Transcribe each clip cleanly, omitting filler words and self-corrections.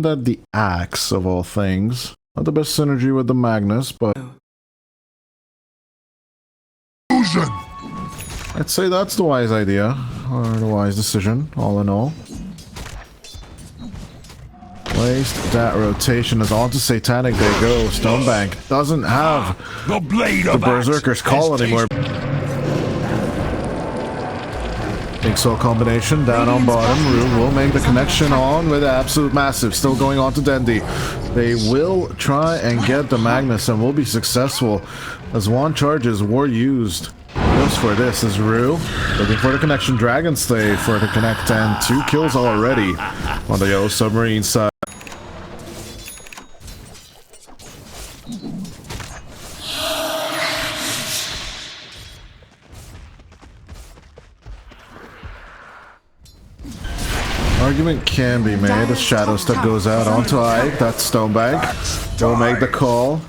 land at the Axe, of all things. Not the best synergy with the Magnus, but... I'd say that's the wise idea, or the wise decision, all in all. Waste that rotation is on to Satanic. They go. Stonebank doesn't have the Berserker's Call anymore. Big soul combination down on bottom. Rune will make the connection on with Absolute Massive. Still going on to Dendi. They will try and get the Magnus and will be successful as one charges were used. Just for this is Rue looking for the connection. Dragon Slave for the connect and 2 kills already on the Yellow Submarine side. Argument can be made as Shadow Step goes out onto Ike. That's Stonebank. They'll make the call.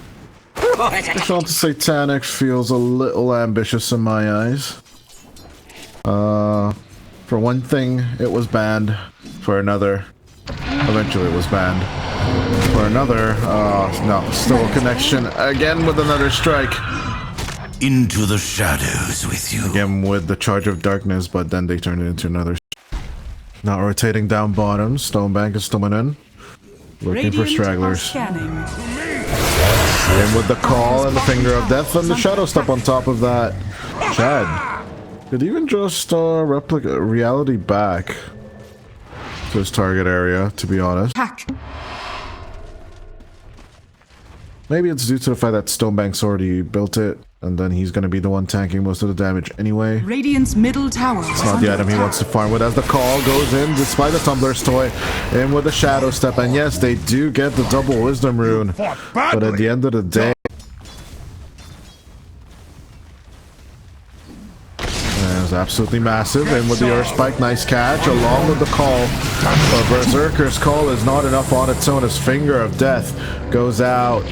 Push on to Satanic feels a little ambitious in my eyes. For one thing, it was banned. For another, eventually it was banned. For another, no, still a connection. Again with another strike. Into the shadows with you. Again with the Charge of Darkness, but then they turned it into another. Now rotating down bottom. Stonebank is coming in. Looking for stragglers. And with the call and the Finger of Death and the Shadow Step on top of that. Chad could even just replicate reality back to his target area, to be honest. Maybe it's due to the fact that Stonebank's already built it, and then he's going to be the one tanking most of the damage anyway. Radiant's middle tower. It's not the item he wants to farm with as the call goes in, despite the Tumbler's Toy, in with the Shadow Step. And yes, they do get the double Wisdom Rune, but at the end of the day, it was absolutely massive. And with the Earth Spike, nice catch, along with the call. But Berserker's Call is not enough on its own as Finger of Death goes out.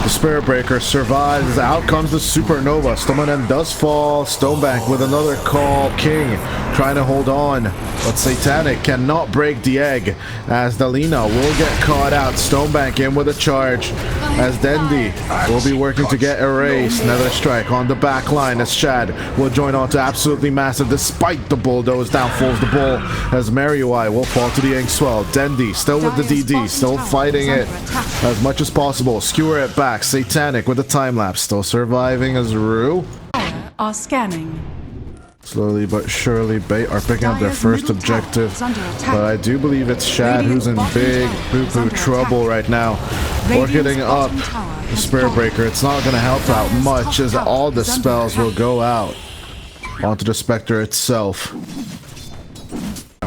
The Spirit Breaker survives. Out comes the Supernova. Stoneman does fall. Stonebank with another call. King trying to hold on, but Satanic cannot break the egg as Dalina will get caught out. Stonebank in with a charge as Dendi will be working to get erased. Another strike on the back line as Shad will join on to Absolutely Massive despite the bulldoze. Down falls the bull as MatchID will fall to the Inkswell. Dendi still with the DD, still fighting it as much as possible. Skewer it back. Satanic with the time lapse, still surviving as Rue Are scanning. slowly but surely Bait are picking up their first objective, but I do believe it's Shad who's in big poo-poo trouble right now. Forgetting up the Spirit Breaker, it's not going to help out much as all the spells will go out onto the Spectre itself.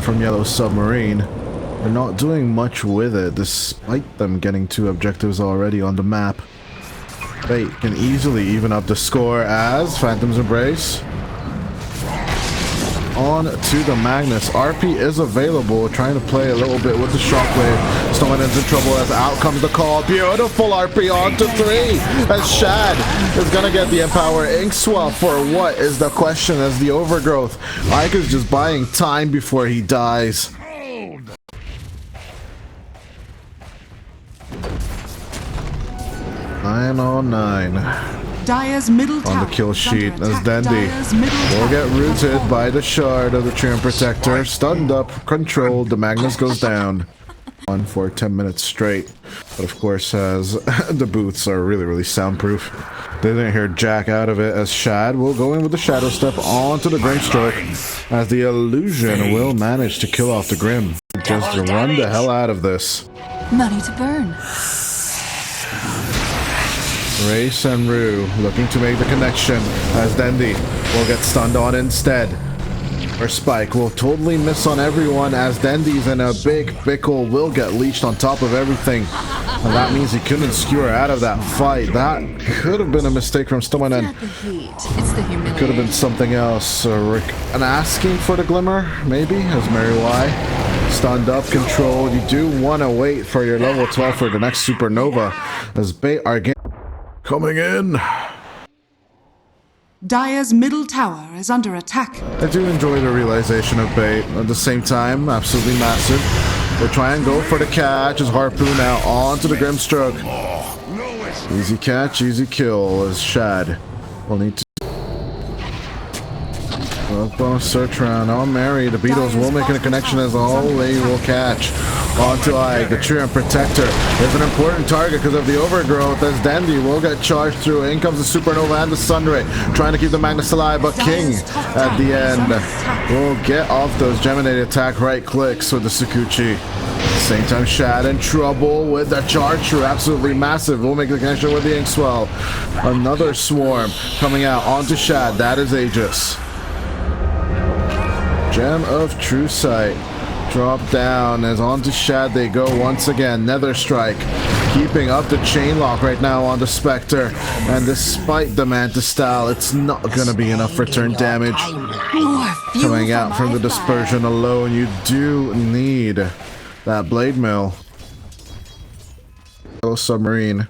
From Yellow Submarine, they're not doing much with it despite them getting 2 objectives already on the map. Bait can easily even up the score as Phantom's Embrace on to the Magnus. RP is available, trying to play a little bit with the Shockwave. Stoneman's in trouble as out comes the call. Beautiful RP on to 3 as Shad is gonna get the Empower. Inkswell for what is the question as the Overgrowth. Ike is just buying time before he dies. 909 Dire's middle tower on the kill sheet as Dendi will will get rooted by the shard of the Treant Protector. Stunned up, controlled, the Magnus goes down. On for 10 minutes straight. But of course, as the boots are really soundproof, they didn't hear jack out of it as Shad will go in with the Shadow Step onto the Grimstroke as the Illusion will manage to kill off the Grim. Just run the hell out of this. Money to burn. Race and Rue looking to make the connection as Dendi will get stunned on instead. Or Spike will totally miss on everyone as Dendi's in a big pickle, will get leashed on top of everything. And that means he couldn't skewer out of that fight. That could have been a mistake from someone and it could have been something else. And asking for the Glimmer, maybe, as MatchID. Stunned up, controlled. You do want to wait for your level 12 for the next Supernova as Bait are coming in. Dire's middle tower is under attack. I do enjoy the realization of Bait. At the same time, Absolutely Massive We'll try and go for the catch as Harpoon out onto the Grimstroke. Easy catch, easy kill as Shad will need to up on a search round on Mary. The Beatles will make a connection as all they will catch onto Ike. The True and Protector is an important target because of the overgrowth as Dandy will get charged through. In comes the Supernova and the Sunray trying to keep the Magnus alive, but King at the end will get off those Geminated attack right clicks with the Sakuchi. Same time, Shad in trouble with the charge through. Absolutely massive. We'll make the connection with the Inkswell. Another swarm coming out onto Shad. That is Aegis. Gem of True Sight. Drop down as onto Shad they go once again. Nether Strike keeping up the chain lock right now on the Spectre. And despite the Mantis style, it's not going to be enough return damage. Coming out from the dispersion alone, you do need that Blade Mill. Submarine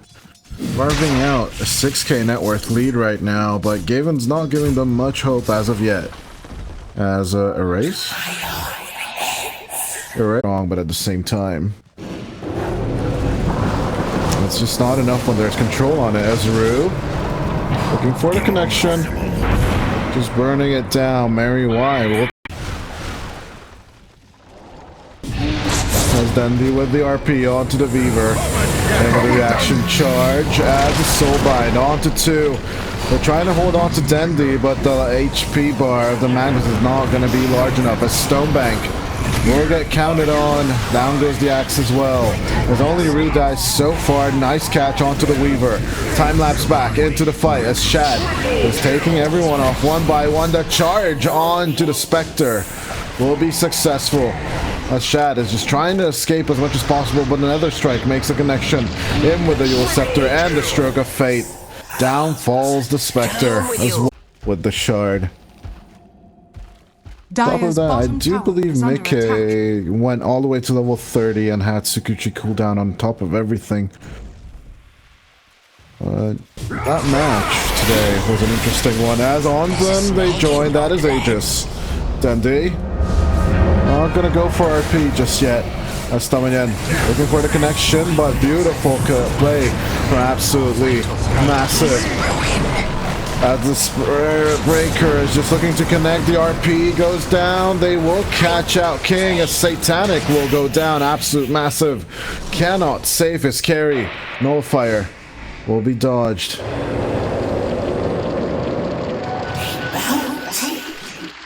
carving out a 6k net worth lead right now, but Gaven's not giving them much hope as of yet. As Erase? Wrong, but at the same time, it's just not enough when there's control on it. Ezreal looking for the connection, just burning it down. Mary Y will as Dundee with the RP onto the Weaver and with the reaction charge as the Soulbind onto 2. They're trying to hold on to Dendy, but the HP bar of the Magnus is not going to be large enough as Stonebank will get counted on. Down goes the axe as well. There's only Rue dies so far. Nice catch onto the Weaver. Time lapse back into the fight as Shad is taking everyone off one by one. The charge onto the Spectre will be successful as Shad is just trying to escape as much as possible, but another strike makes a connection in with the Yule Scepter and the Stroke of Fate. Down falls the Spectre as well with the Shard. Top of that, I do believe Mickey went all the way to level 30 and had Sakuchi cooldown on top of everything. That match today was an interesting one. As on them, they joined. That is Aegis. Dundee not gonna go for RP just yet. That's Stamanyan looking for the connection, but beautiful play from absolutely massive. As the Breaker is just looking to connect, the RP goes down. They will catch out King as Satanic will go down. Absolute massive. Cannot save his carry. Nullifier will be dodged.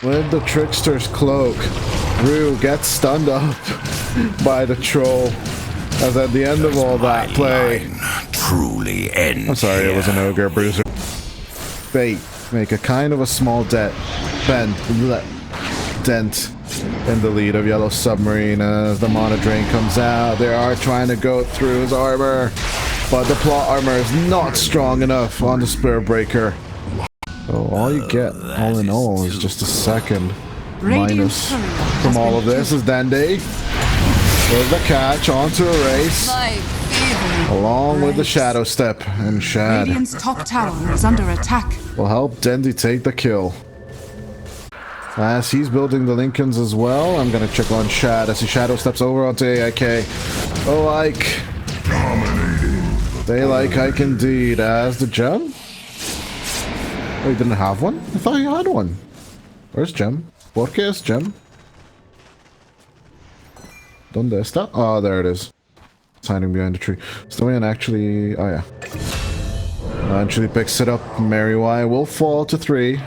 With the Trickster's Cloak, Rue gets stunned up by the Troll. As at the end of all that play, truly ends. I'm sorry, it was an Ogre Bruiser. Fate make a kind of a small dent in the lead of Yellow Submarine as the Mana Drain comes out. They are trying to go through his armor, but the plot armor is not strong enough on the Spirit Breaker. So all you get, all in all, is just a second minus from all of this. Is Dandy with the catch onto a race. Along with the Shadow Step, and Shad Radiant's top tower is under attack. will help Dandy take the kill. As he's building the Lincolns as well, I'm gonna check on Shad as he Shadow Steps over onto AIK. Oh, like they like Ike indeed. As the gem? Oh, he didn't have one? I thought he had one. Where's gem? ¿Por qué es gem? ¿Dónde está? Oh, there it is. It's hiding behind the tree. Stoyan actually... Oh, yeah. Actually picks it up. Mary Y will fall to 3.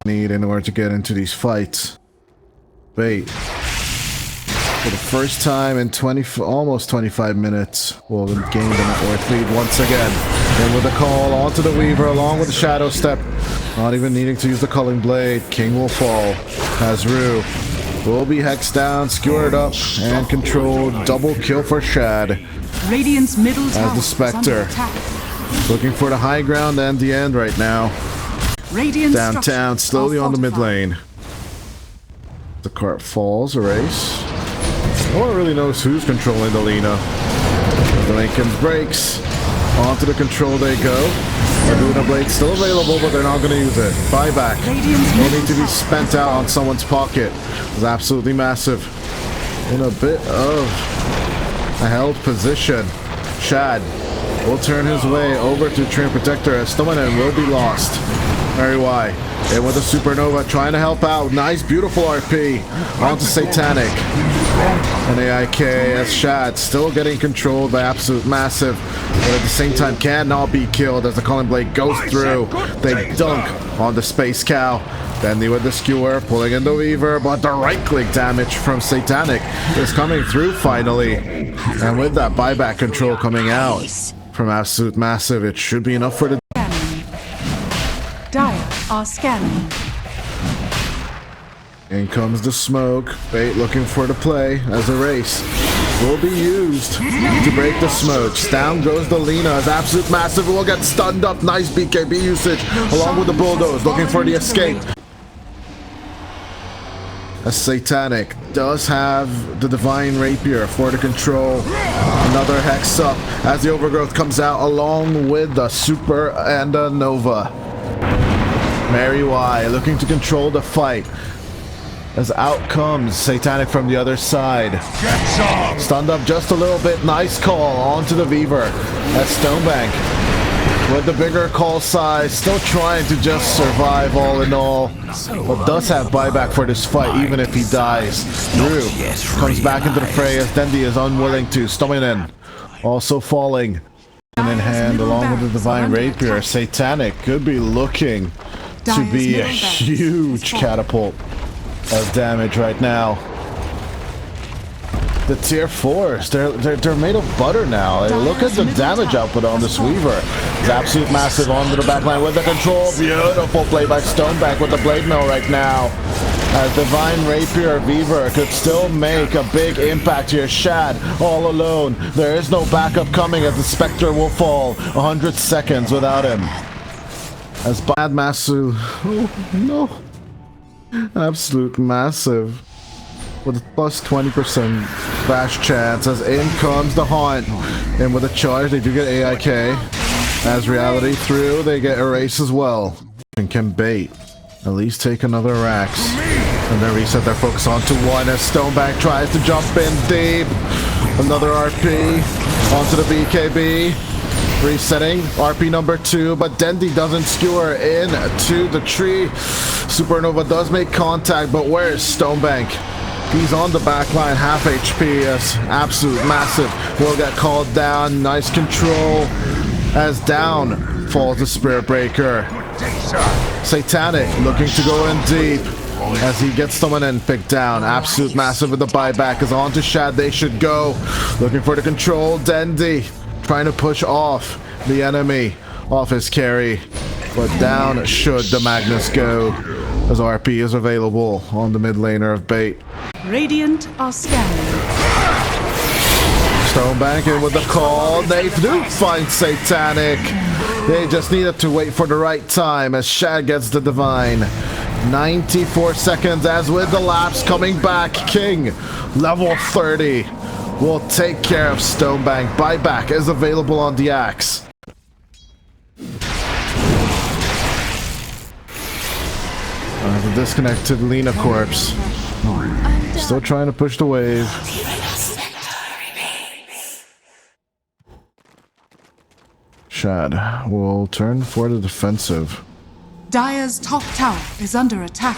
Need in order to get into these fights. Bait. For the first time in almost 25 minutes, we'll gain the net worth lead once again. And with a call onto the Weaver along with the Shadow Step. Not even needing to use the Culling Blade. King will fall. Hazru will be hexed down, skewered up, and controlled. Double kill for Shad. Radiant's middle tower As the Spectre looking for the high ground and the end right now. Radiant Downtown, slowly on the mid lane. The cart falls, erase. No one really knows who's controlling the Lina. The Lincoln breaks. Onto the control they go. Laguna Blade's still available, but they're not going to use it. Buyback will need to be spent out on someone's pocket. It's absolutely massive. in a bit of a held position. Shad will turn his way over to Trim Protector as Stomanen will be lost. Very wide. And with the Supernova trying to help out. Nice, beautiful RP onto Satanic. And AIK as Shad still getting controlled by Absolute Massive, but at the same time cannot be killed as the Calling Blade goes through. They dunk on the Space Cow. Bendy with the Skewer, pulling in the Weaver, but the right-click damage from Satanic is coming through finally. And with that buyback control coming out from Absolute Massive, it should be enough for the... Dire are scanning. In comes the smoke. Bait looking for the play as a race will be used to break the smokes. Down goes the Lina as Absolute Massive will get stunned up. Nice BKB usage along with the Bulldoze looking for the escape. As Satanic does have the Divine Rapier for the control. Another Hex up as the Overgrowth comes out along with the Super and the Nova. Mary Y looking to control the fight. As out comes Satanic from the other side. Stunned up just a little bit. Nice call onto the Weaver. That's Stonebank with the bigger call size. Still trying to just survive all in all. But does have buyback for this fight even if he dies. Drew comes back into the fray as Dendi is unwilling to. Stomanen also falling. And in hand along with the Divine Rapier. Satanic could be looking to be a huge catapult of damage right now. The tier 4s, they're made of butter now. Look at the damage output on this Weaver. It's Absolute Massive onto the backline with the control. Beautiful play by Stoneback with the Blade Mill right now. As Divine Rapier Weaver could still make a big impact here. Shad all alone. There is no backup coming as the Spectre will fall. 100 seconds without him. As Bad Massive, oh no. Absolute Massive with a plus 20% bash chance as in comes the Haunt. And with a charge they do get AIK. As Reality through, they get Erase as well. And can bait. At least take another Rax. And then reset their focus onto one as Stonebank tries to jump in deep. Another RP onto the BKB. Resetting RP number 2, but Dendi doesn't skewer into the tree. Supernova does make contact, but where's Stonebank? He's on the back line, half HP as Absolute Massive will get called down. Nice control as down falls the Spirit Breaker. Satanic looking to go in deep as he gets someone and picked down. Absolute Massive with the buyback is on to Shad. They should go. Looking for the control. Dendi trying to push off the enemy off his carry, but down should the Magnus go as RP is available on the mid laner of bait. Radiant are scanning. Stonebank in with the call. They do find Satanic. They just needed to wait for the right time as Shad gets the Divine. 94 seconds as with the lapse coming back. King level 30 will take care of Stonebank. Buyback is available on the Axe. The disconnected Lina corpse. Still trying to push the wave. Shad will turn for the defensive. Dire's top tower is under attack.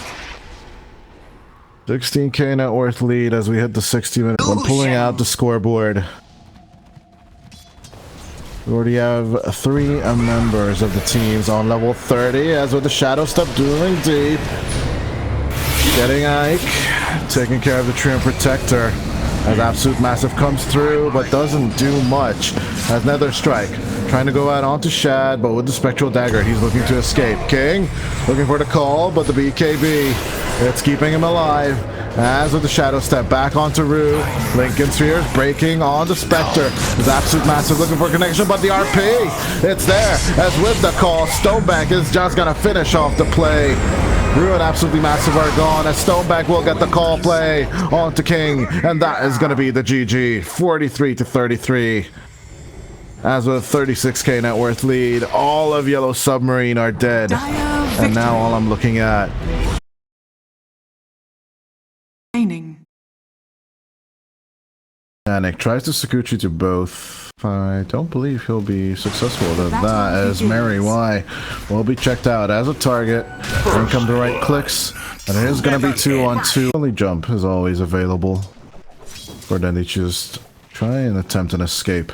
16k net worth lead as we hit the 60 minutes. When pulling out the scoreboard. We already have 3 members of the teams on level 30 as with the Shadow Step dueling deep. Getting Ike, taking care of the Trim Protector as Absolute Massive comes through but doesn't do much. As Nether Strike trying to go out onto Shad, but with the Spectral Dagger he's looking to escape. King looking for the call, but the BKB, it's keeping him alive. As with the Shadow Step back onto Rue. Lincoln Spheres breaking on the Spectre. There's Absolute Massive looking for connection, but the RP, it's there. As with the call, Stonebank is just gonna finish off the play. Rue and Absolutely Massive are gone as Stonebank will get the call play onto King, and that is gonna be the GG. 43-33. As with 36k net worth lead, all of Yellow Submarine are dead. And now all I'm looking at Panic tries to Sakuchi to both. I don't believe he'll be successful at that, as Mary Y will be checked out as a target. Then come the right clicks, and it is going to be 2-on-2. Only jump is always available for then they just try and attempt an escape.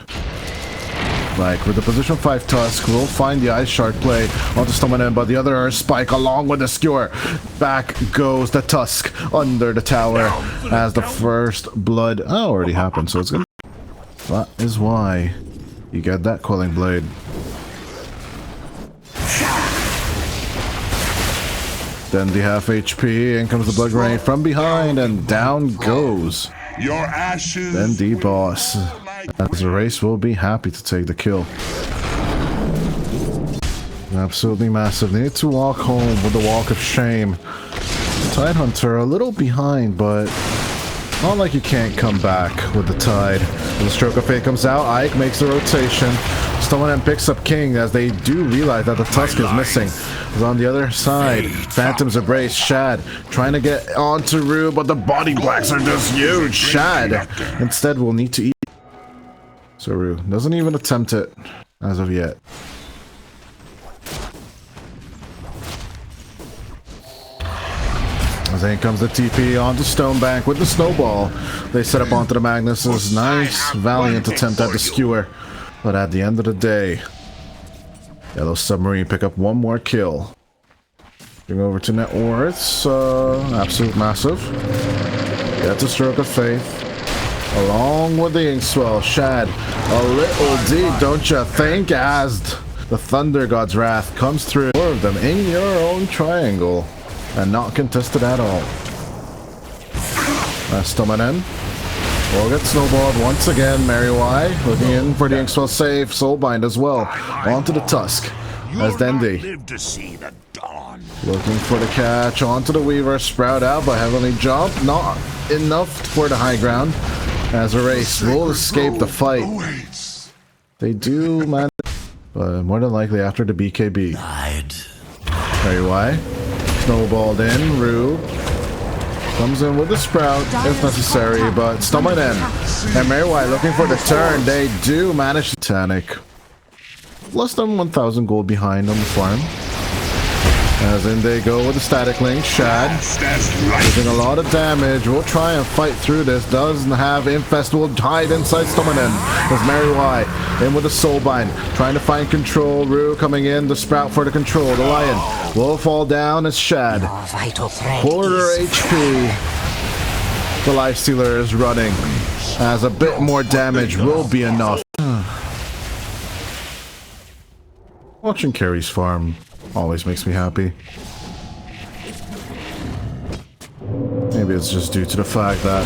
Like with the position 5 Tusk, we'll find the Ice Shard play onto SUBMARINE, but the other Spike along with the Skewer. Back goes the Tusk under the tower as the first blood already happened, so it's gonna. That is why you get that Quelling Blade. Then the half HP, in comes the Blood Rain from behind, and down goes. Your ashes. Then the boss. As the race will be happy to take the kill. Absolutely massive. They need to walk home with the walk of shame. Tidehunter a little behind, but not like you can't come back with the tide. When the Stroke of Fate comes out, Ike makes the rotation. SUBMARINE picks up King as they do realize that the Tusk is missing. He's on the other side. Phantom's Embrace. Shad trying to get onto Rue, but the body blacks are just huge. Shad instead will need to eat. So Rue doesn't even attempt it as of yet. As in comes the TP onto Stonebank with the Snowball. They set up onto the Magnuses. Nice, valiant attempt at the Skewer. But at the end of the day, Yellow Submarine pick up one more kill. Going over to net worths. Absolute massive. Get the Stroke of Faith. Along with the Inkswell. Shad, a little deep, don't you think? As the Thunder God's Wrath comes through. 4 of them in your own triangle. And not contested at all. SUBMARINE will get snowballed once again. Mary Y looking in for the Inkswell save. Soulbind as well. Onto the Tusk. As Dendi looking for the catch. Onto the Weaver. Sprout out by Heavenly Jump. Not enough for the high ground. As a race will escape the fight. They do manage, but more than likely after the BKB. Mary Y snowballed in. Rue comes in with the Sprout if necessary, but SUBMARINE and Mary Y looking for the turn. They do manage to Titanic. Less than 1,000 gold behind on the farm. As in they go with the Static Link. Shad using a lot of damage. We'll try and fight through this. Doesn't have Infest. Will hide inside SUBMARINE. As Mary Y in with the Soulbind. Trying to find control. Rue coming in. The Sprout for the control. The Lion will fall down as Shad. Quarter HP. The Lifestealer is running. As a bit more damage will be enough. Watching Carrie's farm always makes me happy. Maybe it's just due to the fact that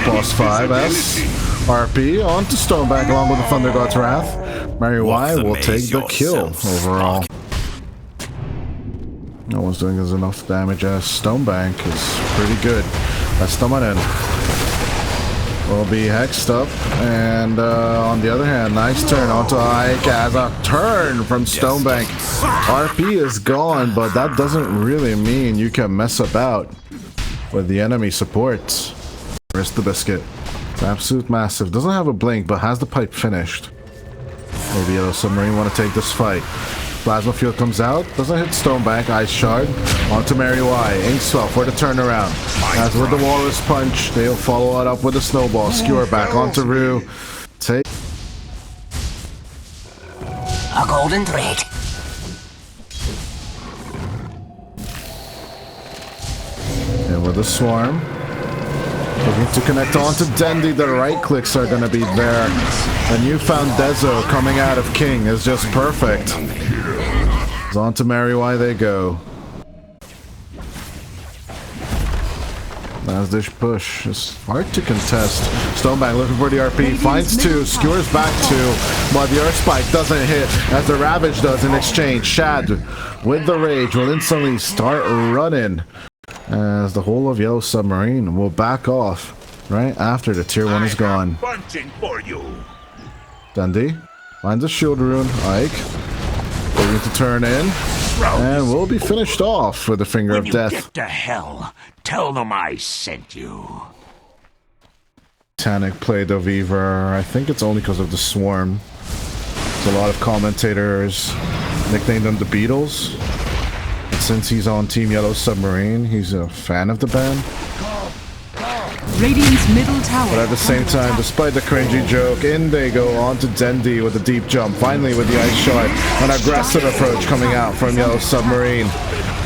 boss 5S RP onto Stonebank along with the Thunder God's Wrath. Mary Y will take the kill overall. No one's doing as enough damage as Stonebank is pretty good. That's SUBMARINE will be hexed up, and on the other hand, nice turn onto Ike as a turn from Stonebank. RP is gone, but that doesn't really mean you can mess about with the enemy supports. Where's the biscuit? It's absolute massive. Doesn't have a blink, but has the pipe finished. Maybe Yellow Submarine want to take this fight. Plasma Field comes out, doesn't hit Stonebank. Ice Shard onto Mary Y. Inkswell for the turnaround. As with the Walrus Punch, they'll follow it up with a Snowball. Skewer back onto Rue. Take a golden thread. And with the Swarm, looking to connect onto Dendi. The right clicks are going to be there. The newfound Dezo coming out of King is just perfect. On to Mary Y they go. As this push is hard to contest. Stonebank looking for the RP. Finds 2. Skewers back 2. But the Earth Spike doesn't hit as the Ravage does in exchange. Shad with the Rage will instantly start running. As the whole of Yellow Submarine will back off right after the tier 1 is gone. Dundee finds a shield rune. Ike going to turn in, and we'll be finished off with the Finger of Death. Get to hell. Tell them I sent you. Satanic played the Weaver. I think it's only because of the Swarm. There's a lot of commentators nicknamed them the Beatles. And since he's on Team Yellow Submarine, he's a fan of the band. Radiant's middle tower. But at the same time, despite the cringy joke, in they go on to Dendi with a deep jump. Finally with the ice shot. An aggressive approach coming out from Yellow Submarine.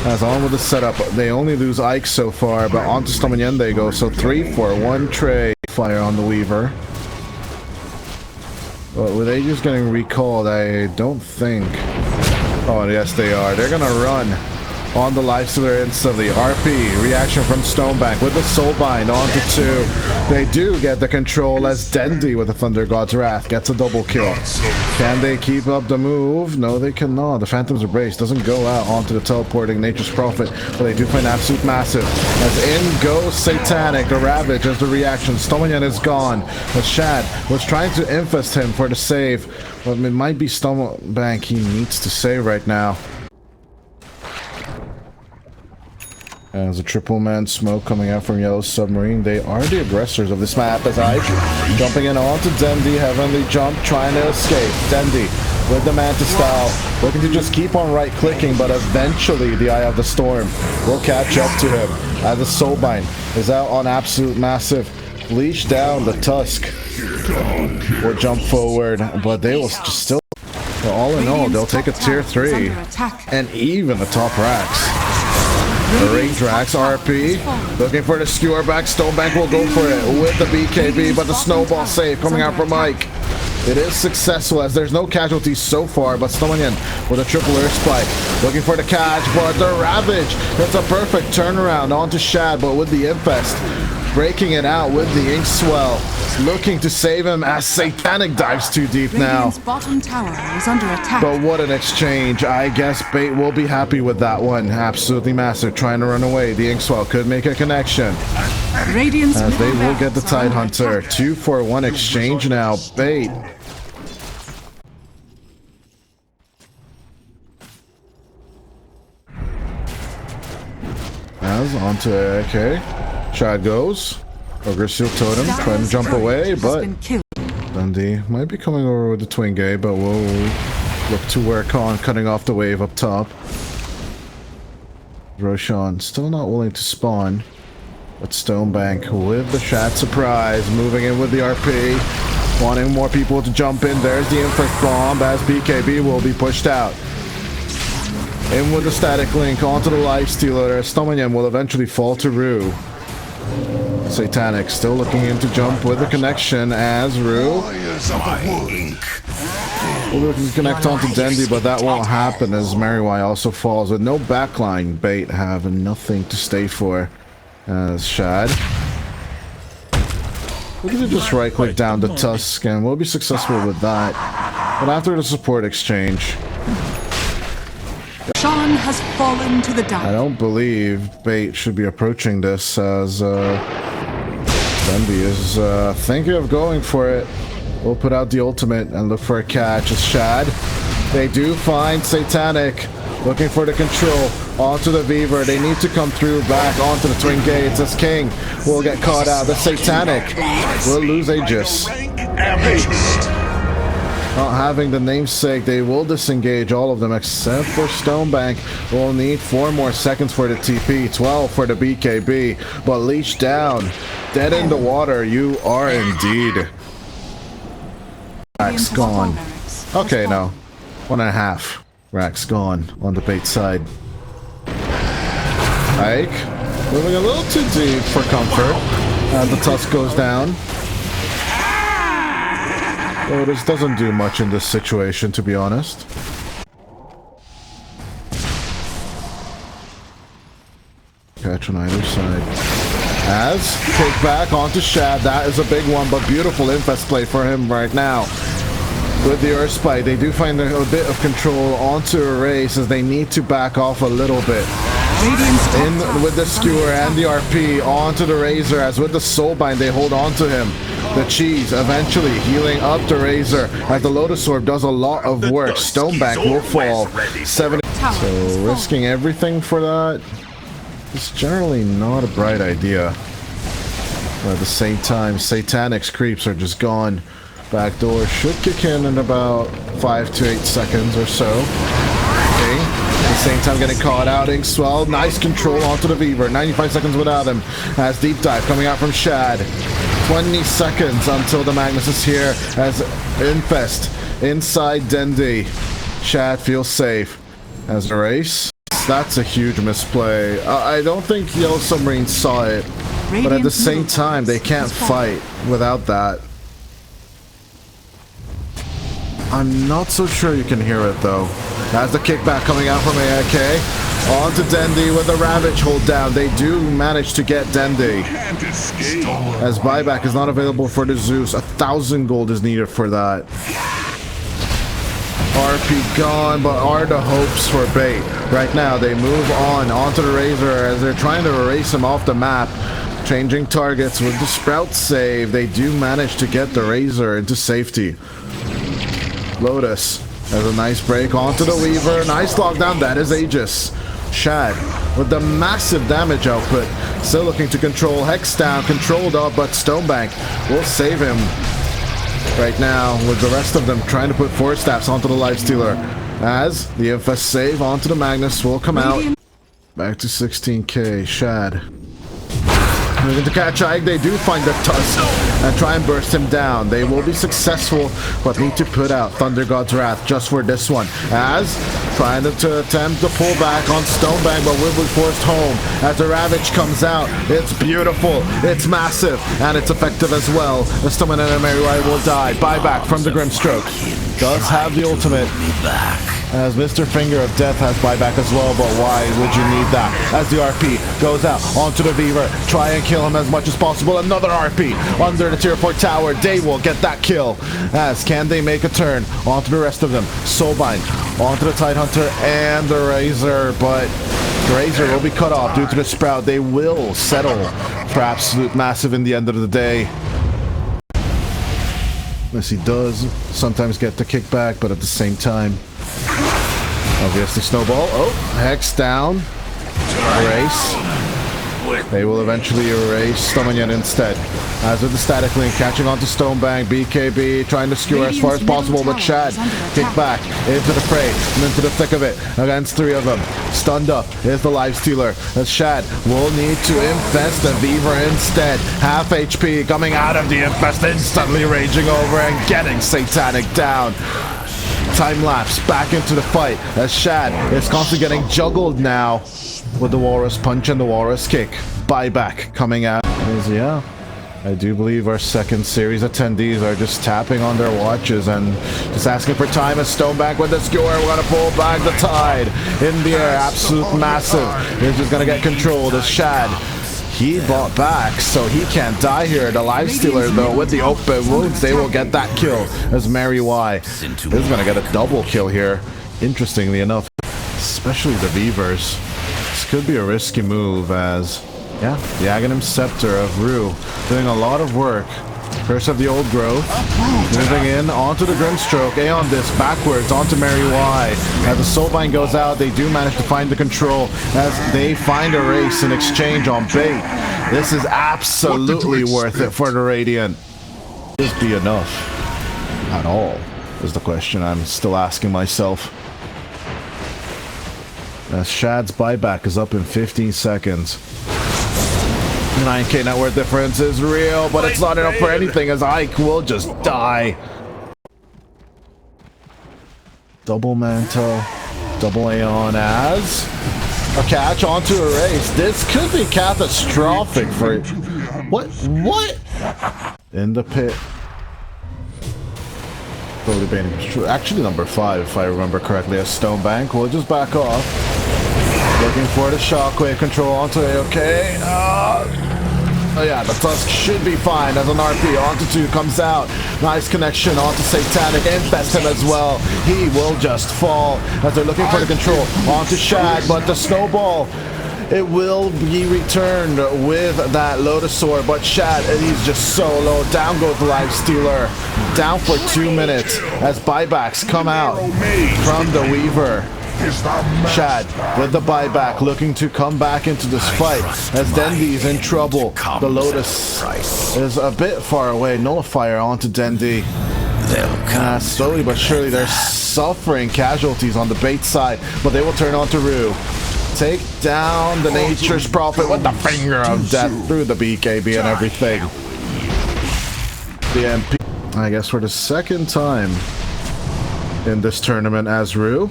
As on with the setup, they only lose Ike so far, but on to Stomanyan they go. So 3-4-1 trade. Fire on the Weaver. But with Aegis getting recalled, I don't think... Oh, yes they are. They're gonna run on the lifestealer instantly. RP, reaction from Stonebank with the Soulbind onto 2. They do get the control as Dendi with the Thunder God's Wrath gets a double kill. Can they keep up the move? No, they cannot. The Phantom's Embrace doesn't go out onto the teleporting Nature's Prophet, but they do find Absolute Massive. As in goes Satanic, the Ravage as the reaction. Stomanyan is gone. But Shad was trying to infest him for the save, but it might be Stonebank he needs to save right now. As a triple man smoke coming out from Yellow Submarine, they are the aggressors of this map as Ike jumping in onto Dendi, heavenly jump, trying to escape. Dendi with the Manta style, looking to just keep on right clicking, but eventually the Eye of the Storm will catch up to him as the Soulbind is out on Absolute Massive. Leash down the Tusk will jump forward, but they will just still, well, all in all, they'll take a tier 3 and even the top racks. The range racks, RP, looking for the skewer back. Stonebank will go for it with the BKB, but the snowball save coming out from Mike. It is successful as there's no casualties so far, but Stomanyan with a triple Earth Spike, looking for the catch, but the Ravage, that's a perfect turnaround onto Shad, but with the Infest, breaking it out with the Ink Swell, looking to save him as Satanic dives too deep now. Radiant's bottom tower is under attack. But what an exchange. I guess Bait will be happy with that one. Absolutely massive, trying to run away. The Inkswell could make a connection. Radiant's as they middle will get the barracks are Tide under Hunter. attack. 2-for-1 exchange now. Bait. As onto AK. Shad goes. Ogre Seal Totem trying to jump away, but Dundee might be coming over with the Twin Gay, but we'll look to work on cutting off the wave up top. Roshan still not willing to spawn, but Stonebank with the Shad surprise, moving in with the RP, wanting more people to jump in. There's the Infest Bomb as BKB will be pushed out. In with the Static Link onto the Lifestealer. Stomanyan will eventually fall to Rue. Satanic still looking in to jump with the connection as Rue will look to connect onto Dendi, but that won't happen as Mariwai also falls with no backline. Bait have nothing to stay for as Shad looking to just right click down the Tusk and we'll be successful with that. But after the support exchange, Sean has fallen to the dive. I don't believe Bait should be approaching this as Dendi is thinking of going for it. We'll put out the ultimate and look for a catch as Shad. They do find Satanic looking for the control onto the Weaver. They need to come through back onto the Twin Gates as King will get caught out. The Satanic will lose Aegis. Not having the namesake, they will disengage all of them except for Stonebank. We'll need 4 more seconds for the TP, 12 for the BKB, but leash down, dead in the water, you are indeed. Racks gone. Okay, no, 1.5 racks gone on the Bait side. Ike moving a little too deep for comfort as the Tusk goes down. Oh, this doesn't do much in this situation, to be honest. Catch on either side. As kick back onto Shad, that is a big one, but beautiful infest play for him right now. With the Earth Spike, they do find a bit of control onto Erase as they need to back off a little bit. In with the Skewer and the RP onto the Razor, as with the Soulbind they hold on to him. The Cheese eventually healing up the Razor as the Lotus Orb does a lot of work. Stonebank will fall. 70. So risking everything for that is generally not a bright idea. But at the same time, Satanic's creeps are just gone. Backdoor should kick in about 5 to 8 seconds or so. Okay. At the same time, getting caught out. Inkswell, nice control onto the Weaver. 95 seconds without him. As deep dive coming out from Shad. 20 seconds until the Magnus is here. As Infest inside Dendi. Shad feels safe. As a race, that's a huge misplay. I don't think Yellow Submarine saw it. But at the same time, they can't fight without that. I'm not so sure you can hear it though. As the kickback coming out from AIK. On to Dendi with the Ravage hold down. They do manage to get Dendi. As buyback is not available for the Zeus. 1,000 gold is needed for that. RP gone, but are the hopes for bait. Right now they move on onto the Razor as they're trying to erase him off the map. Changing targets with the Sprout save. They do manage to get the Razor into safety. Lotus has a nice break onto the Weaver. Nice lockdown. That is Aegis. Shad with the massive damage output. Still looking to control Hex down. Controlled up, but Stonebank will save him right now with the rest of them trying to put Force Staffs onto the Lifestealer. As the Infest save onto the Magnus will come out. Back to 16k. Shad. Moving to catch Ike, they do find the Tusk and try and burst him down. They will be successful, but need to put out Thunder God's Wrath just for this one. As trying to attempt to pull back on Stonebank, but will be forced home. As the Ravage comes out, it's beautiful, it's massive, and it's effective as well. The Stoneman and Mary will die. Buyback from the Grimstroke. Does have the ultimate. As Mr. Finger of Death has buyback as well, but why would you need that? As the RP goes out onto the Weaver, try and kill him as much as possible. Another RP under the tier 4 tower. They will get that kill. As can they make a turn onto the rest of them? Soulbind onto the Tidehunter and the Razor, but the Razor will be cut off due to the Sprout. They will settle for absolute massive in the end of the day. Yes, he does sometimes get the kickback, but at the same time, obviously Snowball. Oh, Hex down. Erase. They will eventually erase Stoneman instead. As with the static link, catching onto Stonebank, BKB trying to skewer as far as possible, but Shad kick back into the fray and into the thick of it against 3 of them. Stunned up is the Lifestealer as Shad will need to infest the Weaver instead. Half HP coming out of the infest, instantly raging over and getting Satanic down. Time lapse back into the fight as Shad is constantly getting juggled now with the Walrus Punch and the Walrus Kick. Buyback coming out. Yeah, I do believe our second series attendees are just tapping on their watches and just asking for time as Stonebank with the skewer. We're going to pull back the Tide in the air. Absolute massive. He's just going to get controlled as Shad. He bought back, so he can't die here. The Lifestealer, though, with the open wounds, they will get that kill as Mary Y is going to get a double kill here. Interestingly enough, especially the Beavers. This could be a risky move as, yeah, the Aghanim Scepter of Rue doing a lot of work. Curse of the Old Growth, moving in onto the Grimstroke. Aeon Disc backwards onto Mary Y. As the Soulbind goes out, they do manage to find the control as they find a race in exchange on bait. This is absolutely worth it for the Radiant. Will this be enough at all is the question I'm still asking myself. As Shad's buyback is up in 15 seconds. 9k net worth difference is real, but it's not enough for anything as Ike will just die. Double Mantle, double Aeon as a catch onto a race. This could be catastrophic for it. What? In the pit. Totally baiting. Actually number 5 if I remember correctly as Stonebank will just back off. Looking for the shockwave control onto AOK. Oh yeah, the Tusk should be fine as an RP onto 2 comes out. Nice connection onto Satanic. Infest him as well. He will just fall as they're looking for the control onto Shad, but the Snowball, it will be returned with that Lotus Sword, but Shad, he's just so low. Down goes the Lifestealer. Down for 2 minutes as buybacks come out from the Weaver. Shad with the buyback, looking to come back into this fight as Dendy's in trouble. The Lotus is a bit far away. Nullifier onto Dendy. Slowly but surely they're suffering casualties on the bait side, but they will turn on to Rue. Take down the Nature's Prophet with the finger of death through the BKB and everything. The MP, I guess for the second time in this tournament as Rue,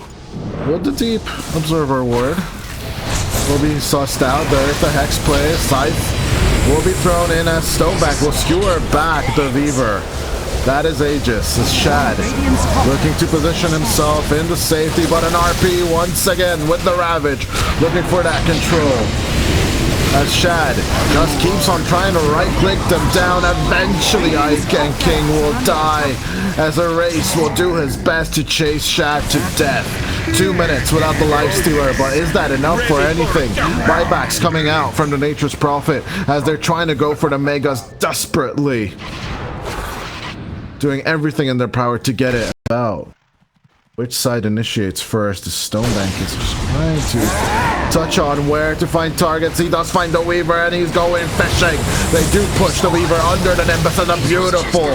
with the deep observer ward, will be sussed out. There's the Hex play. Scythe will be thrown in as Stoneback will skewer back the Weaver. That is Aegis. It's Shad looking to position himself in the safety, but an RP once again with the Ravage, looking for that control. As Shad just keeps on trying to right-click them down. Eventually Ike and King will die as Erase will do his best to chase Shad to death. 2 minutes without the Lifestealer, but is that enough for anything? Buybacks coming out from the Nature's Prophet as they're trying to go for the Megas desperately. Doing everything in their power to get it out. Which side initiates first? The Stonebank is trying to touch on where to find targets. He does find the Weaver and he's going fishing. They do push the Weaver under the Nimbus and a beautiful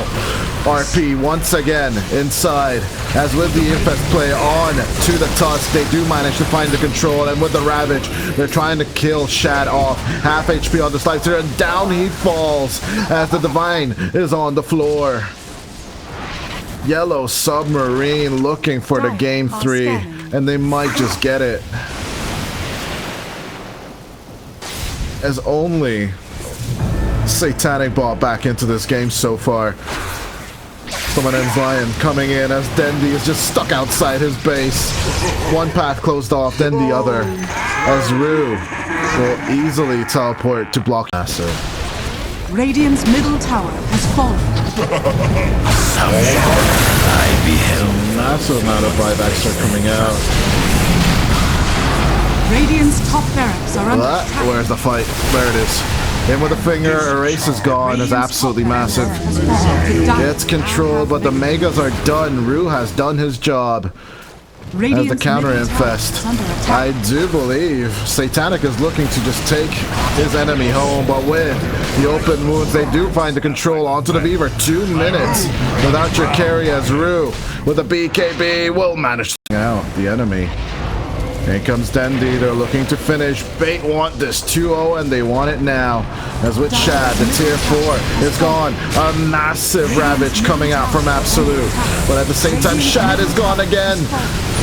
RP once again inside. As with the Infest play on to the Tusk, they do manage to find the control, and with the Ravage, they're trying to kill Shad off. Half HP on the Slicer and down he falls as the Divine is on the floor. Yellow Submarine looking for the game 3, and they might just get it. As only Satanic bought back into this game so far. Summon's Lion coming in as Dendy is just stuck outside his base. One path closed off, then the other. As Rue will easily teleport to block Massive. Radiant's middle tower has fallen. I beheld. Massive amount of buybacks are coming out. Radiant's top barracks are under attack. Where's the fight? There it is. In with a finger, Erase is gone, is absolutely massive. Gets control, but the Megas are done. Rue has done his job. As the counter infest. I do believe Satanic is looking to just take his enemy home, but with the open wounds, they do find the control onto the Beaver. 2 minutes without your carry as Rue with a BKB will manage to out the enemy. Here comes Dendy, they're looking to finish. Bait want this 2-0 and they want it now. As with Shad, the tier 4 is gone. A massive Ravage coming out from Absolute. But at the same time, Shad is gone again.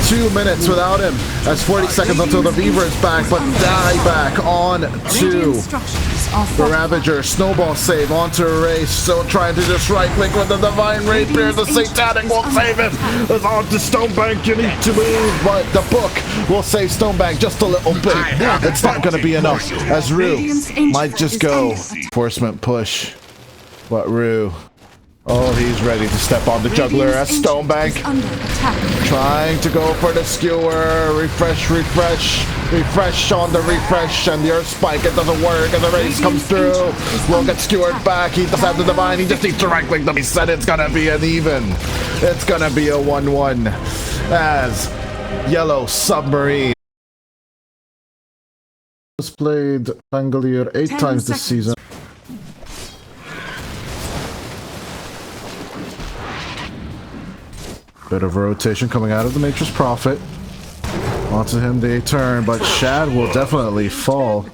2 minutes without him. That's 40 seconds until the Beaver is back, but die back on to the Ravager. Snowball save onto Erase. Still trying to just right click with the Divine Rapier. The Satanic won't save him. It's on to Stonebank. You need to move, but the book will save Stonebank just a little bit. It's not going to be enough as Rue might just go enforcement push. But Rue, oh, he's ready to step on the juggler as Stonebank trying to go for the skewer. Refresh on the refresh, and the Earth Spike, it doesn't work, and the race comes through. Will get skewered back. He does have the Divine. He just needs to right click them. He said it's gonna be an even. It's gonna be a 1-1 as Yellow Submarine has played Pangolier 8 times this season. Bit of a rotation coming out of the Nature's Prophet. Onto him they turn, but Shad will definitely fall.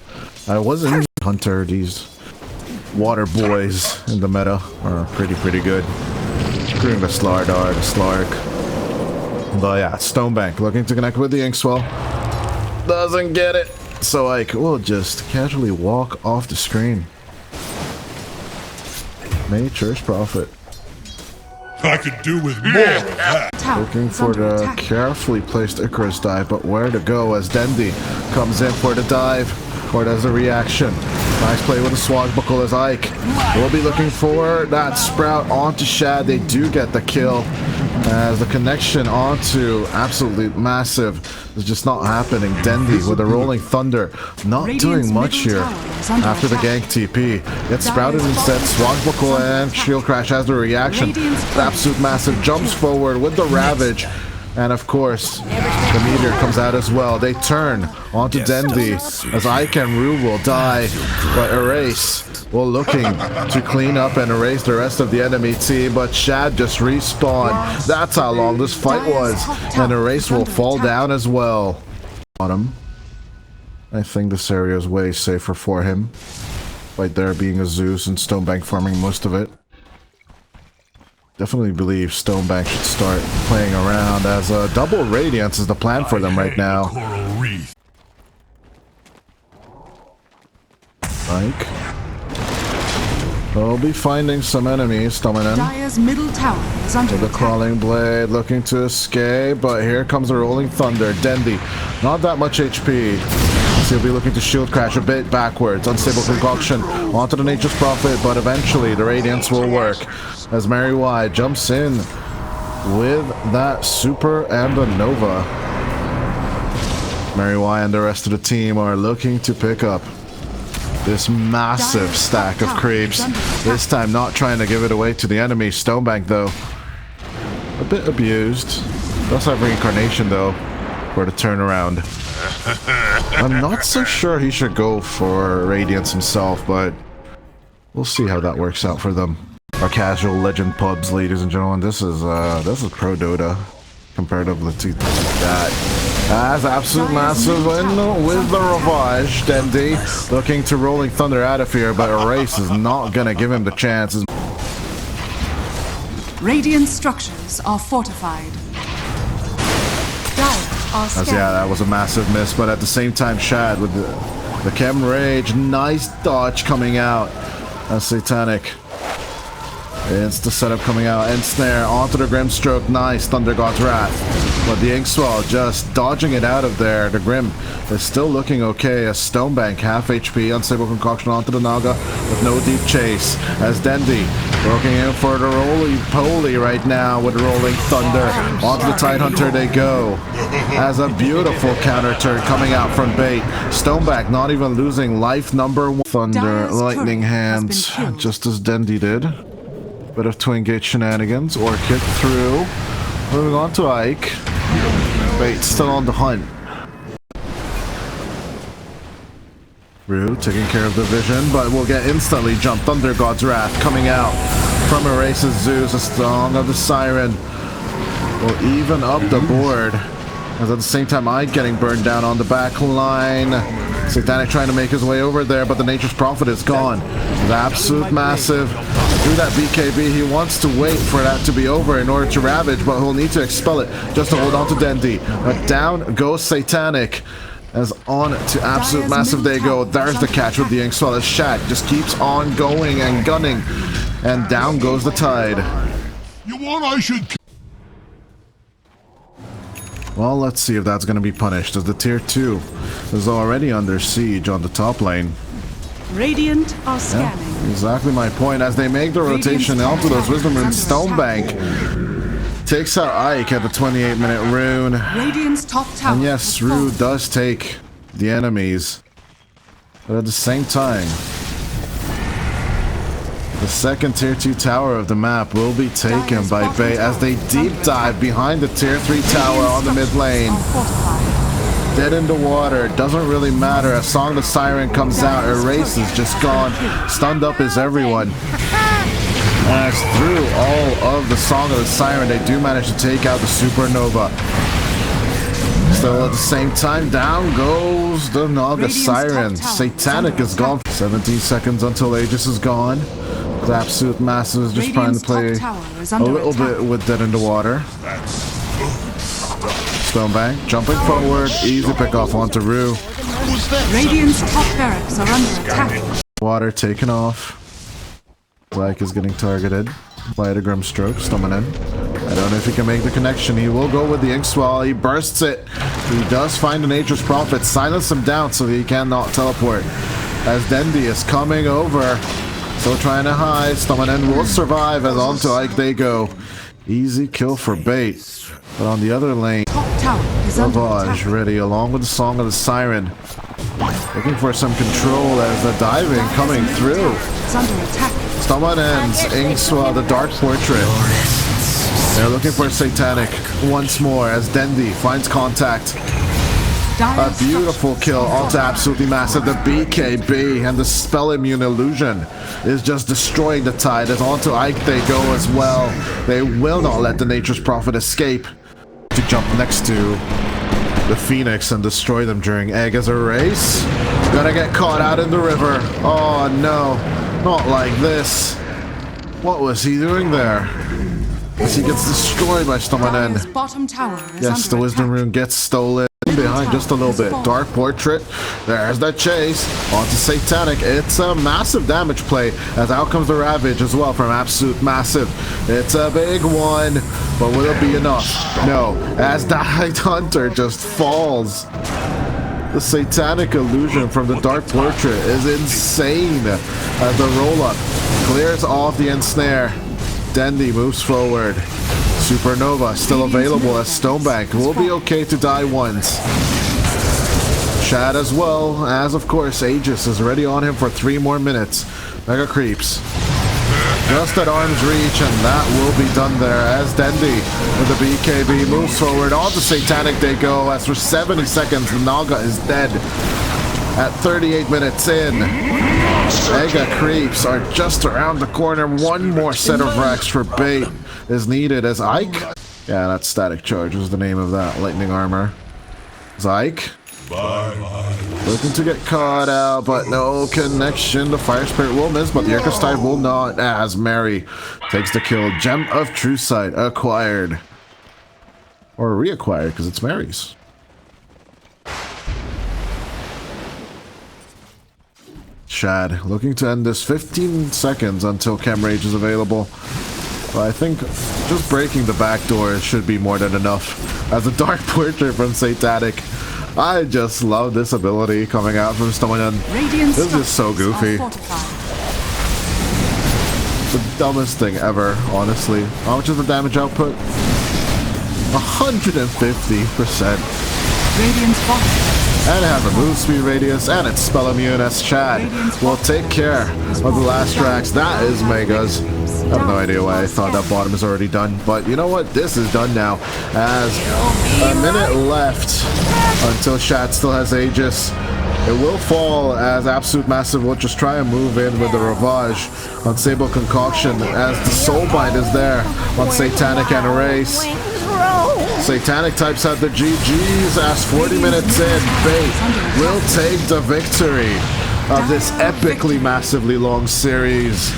I wasn't Hunter. These water boys in the meta are pretty good. Including the Slardar, the Slark. But yeah, Stonebank looking to connect with the Inkswell. Doesn't get it. So Ike will just casually walk off the screen. Nature's Prophet. I could do with more of that. Looking for the carefully placed Icarus dive, but where to go as Dendy comes in for the dive, or does a reaction. Nice play with the swashbuckle as Ike will be looking for that sprout onto Shad. They do get the kill as the connection onto absolutely massive is just not happening. Dendy with a rolling thunder, not doing much here after the gank TP. Gets sprouted instead. Swashbuckle and shield crash has the reaction. Absolute massive jumps forward with the Ravage. And of course, the meteor comes out as well. They turn onto Dendi as Ike and Rue will die, but Erase will looking to clean up and erase the rest of the enemy team, but Shad just respawned. That's how long this fight was, and Erase will fall down as well. On him. I think this area is way safer for him. Right there being a Zeus and Stonebank farming most of it. Definitely believe Stonebank should start playing around, as a double Radiance is the plan for them right now. Like, they'll be finding some enemies coming in. Dire's middle tower is under The attack. crawling blade looking to escape, but here comes a rolling thunder. Dendi, not that much HP. So he'll be looking to shield crash a bit backwards. Unstable concoction onto the Nature's Prophet, but eventually the Radiance will work as Mary Y jumps in with that Super and a Nova. Mary Y and the rest of the team are looking to pick up this massive stack of creeps. This time not trying to give it away to the enemy. Stonebank though, a bit abused. Does have reincarnation though for the turnaround. I'm not so sure he should go for Radiance himself, but we'll see how that works out for them. Our casual legend pubs, ladies and gentlemen. This is pro Dota comparatively to that. As absolute massive win with the Ravage. Dendi looking to rolling thunder out of here, but Erase is not gonna give him the chances. Radiant structures are fortified. Dire are As yeah, that was a massive miss, but at the same time, Shad with the Chem Rage, nice dodge coming out. That's Satanic. It's the setup coming out. End snare onto the Grimstroke. Nice. Thunder God's Wrath. But the Inkswell just dodging it out of there. The Grim is still looking okay as Stonebank, half HP. Unstable concoction onto the Naga with no deep chase. As Dendi looking in for the roly-poly right now with Rolling Thunder. Onto the Tidehunter they go. As a beautiful counter turn coming out from Bait. Stonebank not even losing life number one. Thunder, Lightning Hands, just as Dendi did. Bit of Twin Gate shenanigans. Orchid through. Moving on to Ike. Bait still on the hunt. Rue taking care of the vision, but will get instantly jumped. Thunder God's Wrath coming out from Erase's Zeus. A Song of the Siren will even up the board. As at the same time, Ike getting burned down on the back line. Satanic trying to make his way over there, but the Nature's Prophet is gone. The absolute massive. Through that BKB, he wants to wait for that to be over in order to ravage, but he'll need to expel it just to hold on to Dendi. But down goes Satanic. As on to absolute massive they go. There's the catch with the Inkswell as Shad just keeps on going and gunning. And down goes the Tide. You want I should... Well, let's see if that's going to be punished, as the tier 2 is already under siege on the top lane. Radiant are scanning. Yeah, exactly my point. As they make the rotation onto those Wisdom Runes, Stonebank takes out Ike at the 28-minute rune. Radiant's top tower. And yes, Rue does take the enemies. But at the same time, the second tier 2 tower of the map will be taken by Bay as they deep dive behind the tier 3 tower on the mid lane. Dead in the water, doesn't really matter. A Song of the Siren comes out, Erase is just gone. Stunned up is everyone. As through all of the Song of the Siren, they do manage to take out the Supernova. Still at the same time, down goes the Naga Siren. Satanic is gone. 17 seconds until Aegis is gone. The absolute massive is just trying to play a little bit with Dead in the Water. Stonebank jumping forward, easy pick off onto Rue. Radiant's top barracks are under attack. Water taken off. Black is getting targeted by the Grimstroke, stumbling in. I don't know if he can make the connection. He will go with the Inkswell. He bursts it. He does find the Nature's Prophet, silence him down so he cannot teleport. As Dendi is coming over, still trying to hide. Stumbling in will survive as onto Ike they go. Easy kill for Bait. But on the other lane, Ravage ready along with the Song of the Siren. Looking for some control as the diving coming through. It's under attack. Someone ends Inkswell, the Dark Portrait. They're looking for Satanic once more as Dendi finds contact. A beautiful kill onto Absolutely Massive. The BKB and the Spell Immune Illusion is just destroying the Tide. As onto Ike they go as well. They will not let the Nature's Prophet escape to jump next to the Phoenix and destroy them during Egg as a race. Gonna get caught out in the river. Oh no, not like this. What was he doing there? As he gets destroyed by Dire's Stomanen. bottom tower is Yes, the under Wisdom attack. Rune gets stolen. Behind just a little bit. Dark Portrait. There's the chase. Onto Satanic. It's a massive damage play as out comes the Ravage as well from Absolute Massive. It's a big one, but will it be enough? No. As the Hunter just falls. The Satanic Illusion from the Dark Portrait is insane as the roll-up clears off the ensnare. Dendi moves forward. Supernova still available as Stonebank will be okay to die once. Shad as well, as of course Aegis is ready on him for 3 more minutes. Mega Creeps. Just at arm's reach, and that will be done there as Dendi with the BKB moves forward. On the Satanic they go as for 70 seconds Naga is dead. At 38 minutes in, Mega Creeps are just around the corner. One more set of racks for bait is needed as Ike. Yeah, that's Static Charge was the name of that lightning armor. Ike looking to get caught out, but no connection. The Fire Spirit will miss, but the Irkus Tide will not, as Mary takes the kill. Gem of True Sight acquired. Or reacquired, because it's Mary's. Shad looking to end this 15 seconds until Chem Rage is available. But I think just breaking the back door should be more than enough. As a Dark Portrait from Satanic. I just love this ability coming out from Stomanen. This is just so goofy. The dumbest thing ever, honestly. How much is the damage output? 150%. Radiant's bottom. And it has a move speed radius, and it's spell immune as Chad will take care of the last tracks. That is Megas. I have no idea why I thought that bottom is already done, but you know what? This is done now. As a minute left until Shad still has Aegis. It will fall as Absolute Massive will just try and move in with the Ravage on Sable Concoction as the Soulbind is there on Satanic and Erase. Satanic types out the GGs as 40 minutes in, Bait will take the victory of this epically massively long series.